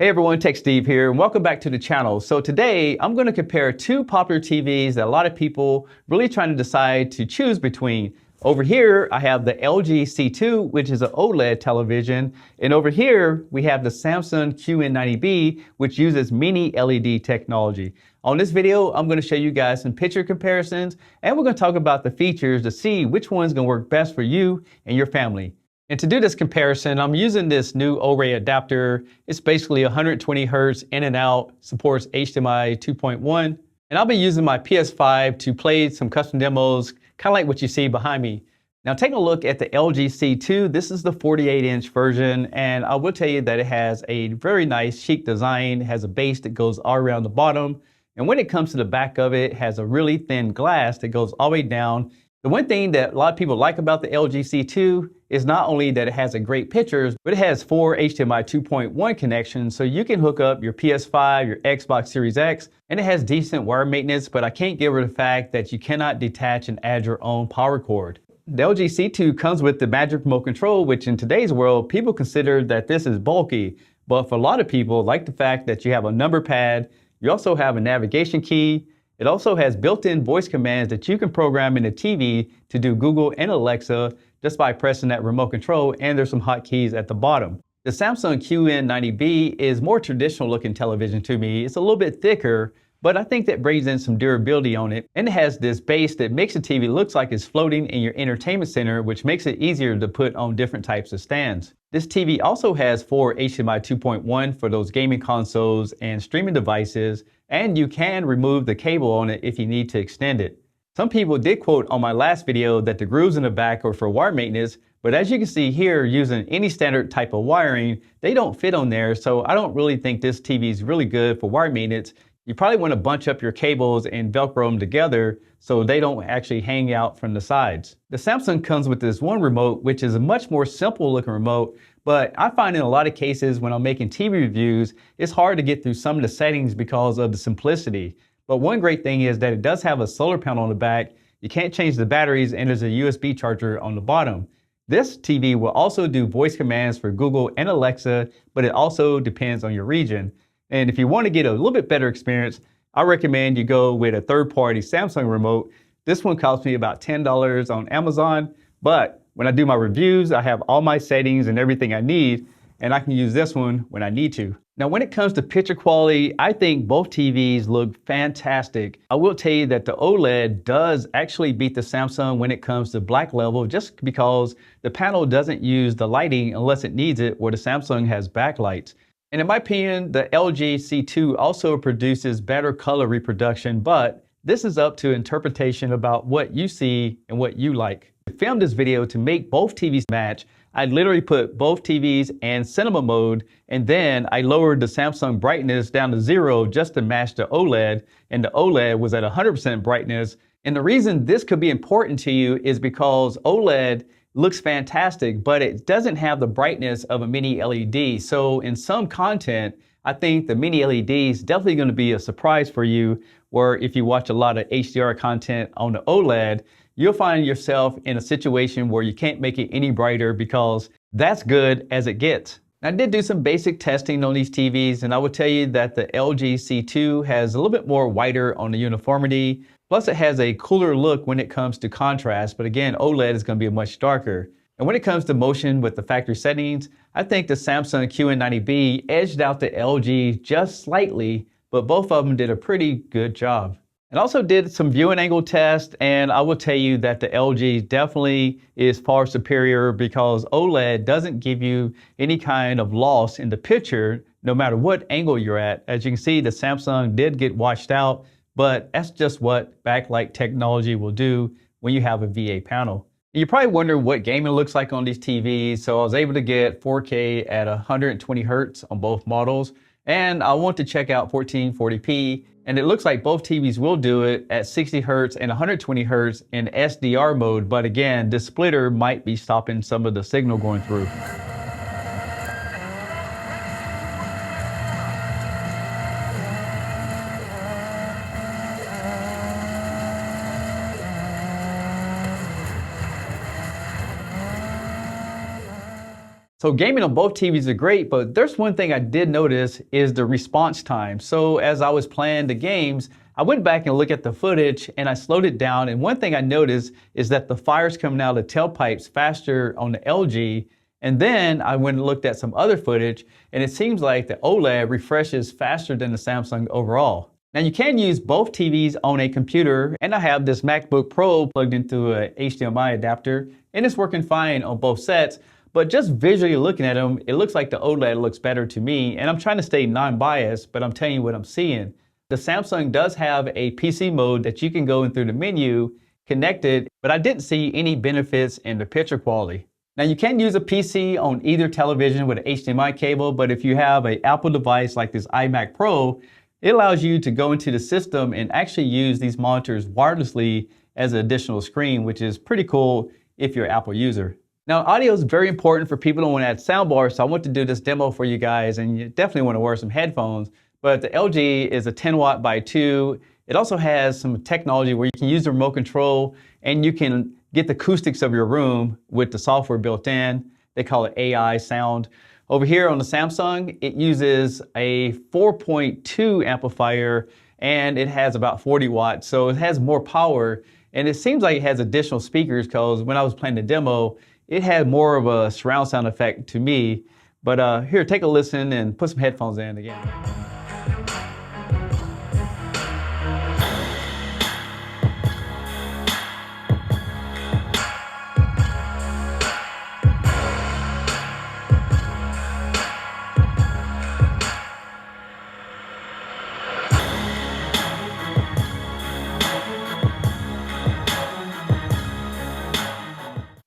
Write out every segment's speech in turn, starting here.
Hey everyone, Tech Steve here, and welcome back to the channel. So today, I'm going to compare two popular TVs that a lot of people really trying to decide to choose between. Over here, I have the LG C2, which is an OLED television, and over here, we have the Samsung QN90B, which uses mini LED technology. On this video, I'm going to show you guys some picture comparisons, and we're going to talk about the features to see which one's going to work best for you and your family. And to do this comparison, I'm using this new OLED adapter. It's basically 120 hertz in and out, supports HDMI 2.1. And I'll be using my PS5 to play some custom demos, kind of like what you see behind me. Now take a look at the LG C2. This is the 48-inch version, and I will tell you that it has a very nice chic design. It has a base that goes all around the bottom. And when it comes to the back of it, it has a really thin glass that goes all the way down. The one thing that a lot of people like about the LG C2 is not only that it has a great pictures, but it has 4 HDMI 2.1 connections, so you can hook up your PS5, your Xbox Series X, and it has decent wire maintenance, but I can't get rid of the fact that you cannot detach and add your own power cord. The LG C2 comes with the Magic Remote Control, which in today's world, people consider that this is bulky, but for a lot of people, like the fact that you have a number pad, you also have a navigation key. It also has built-in voice commands that you can program in the TV to do Google and Alexa just by pressing that remote control, and there's some hotkeys at the bottom. The Samsung QN90B is more traditional looking television to me. It's a little bit thicker, but I think that brings in some durability on it. And it has this base that makes the TV look like it's floating in your entertainment center, which makes it easier to put on different types of stands. This TV also has 4 HDMI 2.1 for those gaming consoles and streaming devices, and you can remove the cable on it if you need to extend it. Some people did quote on my last video that the grooves in the back are for wire maintenance, but as you can see here, using any standard type of wiring, they don't fit on there, so I don't really think this TV is really good for wire maintenance. You probably want to bunch up your cables and Velcro them together so they don't actually hang out from the sides. The Samsung comes with this one remote, which is a much more simple looking remote, but I find in a lot of cases when I'm making TV reviews, it's hard to get through some of the settings because of the simplicity. But one great thing is that it does have a solar panel on the back. You can't change the batteries, and there's a USB charger on the bottom. This TV will also do voice commands for Google and Alexa, but it also depends on your region. And if you want to get a little bit better experience, I recommend you go with a third-party Samsung remote. This one cost me about $10 on Amazon, but when I do my reviews, I have all my settings and everything I need, and I can use this one when I need to. Now, when it comes to picture quality, I think both TVs look fantastic. I will tell you that the OLED does actually beat the Samsung when it comes to black level, just because the panel doesn't use the lighting unless it needs it, where the Samsung has backlights. And in my opinion, the LG C2 also produces better color reproduction, but this is up to interpretation about what you see and what you like. To film this video to make both TVs match, I literally put both TVs in cinema mode, and then I lowered the Samsung brightness down to 0 just to match the OLED, and the OLED was at 100% brightness. And the reason this could be important to you is because OLED looks fantastic, but it doesn't have the brightness of a mini LED. So in some content, I think the mini LED is definitely going to be a surprise for you, where if you watch a lot of HDR content on the OLED, you'll find yourself in a situation where you can't make it any brighter because that's good as it gets. I did do some basic testing on these TVs, and I will tell you that the LG C2 has a little bit more whiter on the uniformity. Plus it has a cooler look when it comes to contrast, but again, OLED is going to be much darker. And when it comes to motion with the factory settings, I think the Samsung QN90B edged out the LG just slightly, but both of them did a pretty good job. And also did some viewing angle tests, and I will tell you that the LG definitely is far superior because OLED doesn't give you any kind of loss in the picture, no matter what angle you're at. As you can see, the Samsung did get washed out, but that's just what backlight technology will do when you have a VA panel. You probably wonder what gaming looks like on these TVs, so I was able to get 4K at 120 hertz on both models, and I want to check out 1440p, and it looks like both TVs will do it at 60 hertz and 120 hertz in SDR mode, but again, this splitter might be stopping some of the signal going through. So gaming on both TVs are great, but there's one thing I did notice is the response time. So as I was playing the games, I went back and looked at the footage and I slowed it down. And one thing I noticed is that the fire's coming out of the tailpipes faster on the LG. And then I went and looked at some other footage and it seems like the OLED refreshes faster than the Samsung overall. Now you can use both TVs on a computer, and I have this MacBook Pro plugged into a HDMI adapter and it's working fine on both sets. But just visually looking at them, it looks like the OLED looks better to me. And I'm trying to stay non-biased, but I'm telling you what I'm seeing. The Samsung does have a PC mode that you can go in through the menu, connect it, but I didn't see any benefits in the picture quality. Now you can use a PC on either television with an HDMI cable, but if you have an Apple device like this iMac Pro, it allows you to go into the system and actually use these monitors wirelessly as an additional screen, which is pretty cool if you're an Apple user. Now, audio is very important for people who want to add soundbars, so I want to do this demo for you guys, and you definitely want to wear some headphones. But the LG is a 10 watt by 2. It also has some technology where you can use the remote control and you can get the acoustics of your room with the software built in. They call it AI sound. Over here on the Samsung, it uses a 4.2 amplifier and it has about 40 watts, so it has more power. And it seems like it has additional speakers because when I was playing the demo, it had more of a surround sound effect to me. But here, take a listen and put some headphones in again.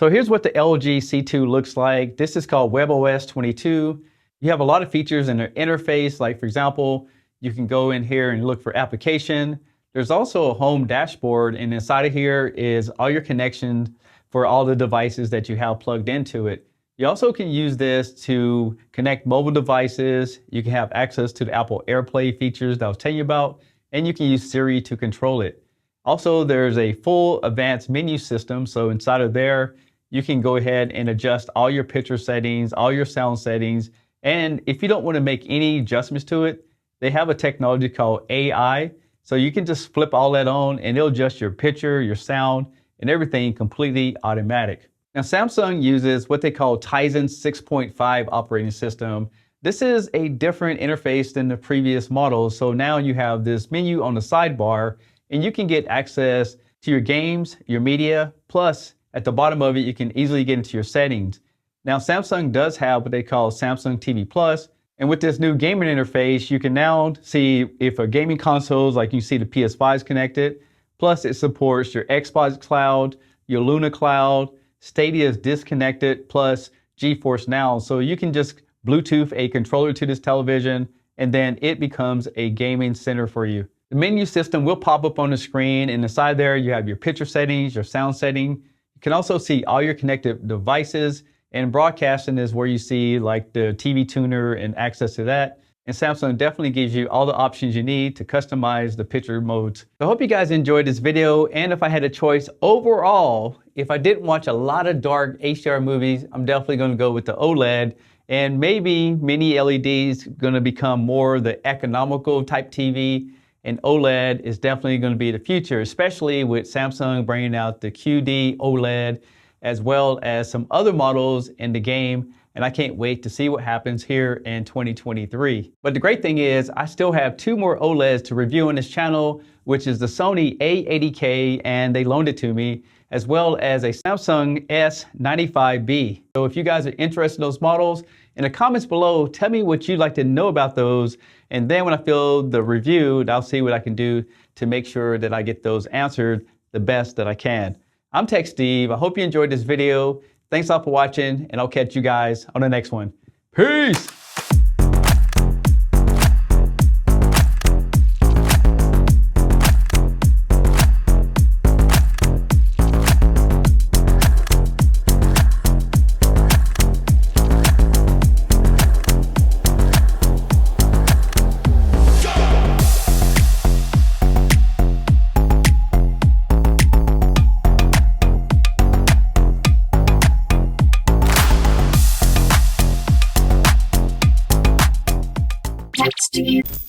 So here's what the LG C2 looks like. This is called WebOS 22. You have a lot of features in their interface. Like for example, you can go in here and look for application. There's also a home dashboard, and inside of here is all your connections for all the devices that you have plugged into it. You also can use this to connect mobile devices. You can have access to the Apple AirPlay features that I was telling you about, and you can use Siri to control it. Also, there's a full advanced menu system. So inside of there, you can go ahead and adjust all your picture settings, all your sound settings. And if you don't want to make any adjustments to it, they have a technology called AI. So you can just flip all that on and it'll adjust your picture, your sound, and everything completely automatic. Now, Samsung uses what they call Tizen 6.5 operating system. This is a different interface than the previous models. So now you have this menu on the sidebar and you can get access to your games, your media, plus at the bottom of it, you can easily get into your settings. Now, Samsung does have what they call Samsung TV Plus. And with this new gaming interface, you can now see if a gaming consoles, like you see the PS5 is connected. Plus it supports your Xbox Cloud, your Luna Cloud, Stadia is disconnected, plus GeForce Now. So you can just Bluetooth a controller to this television and then it becomes a gaming center for you. The menu system will pop up on the screen, and inside there you have your picture settings, your sound setting. You can also see all your connected devices, and broadcasting is where you see like the TV tuner and access to that. And Samsung definitely gives you all the options you need to customize the picture modes. So I hope you guys enjoyed this video, and if I had a choice overall, if I didn't watch a lot of dark HDR movies, I'm definitely going to go with the OLED, and maybe mini LEDs going to become more the economical type TV. And OLED is definitely going to be the future, especially with Samsung bringing out the QD OLED, as well as some other models in the game. And I can't wait to see what happens here in 2023. But the great thing is I still have 2 more OLEDs to review on this channel, which is the Sony A80K, and they loaned it to me, as well as a Samsung S95B. So if you guys are interested in those models, in the comments below, tell me what you'd like to know about those. And then when I fill the review, I'll see what I can do to make sure that I get those answered the best that I can. I'm Tech Steve. I hope you enjoyed this video. Thanks a lot for watching, and I'll catch you guys on the next one. Peace! endorsed.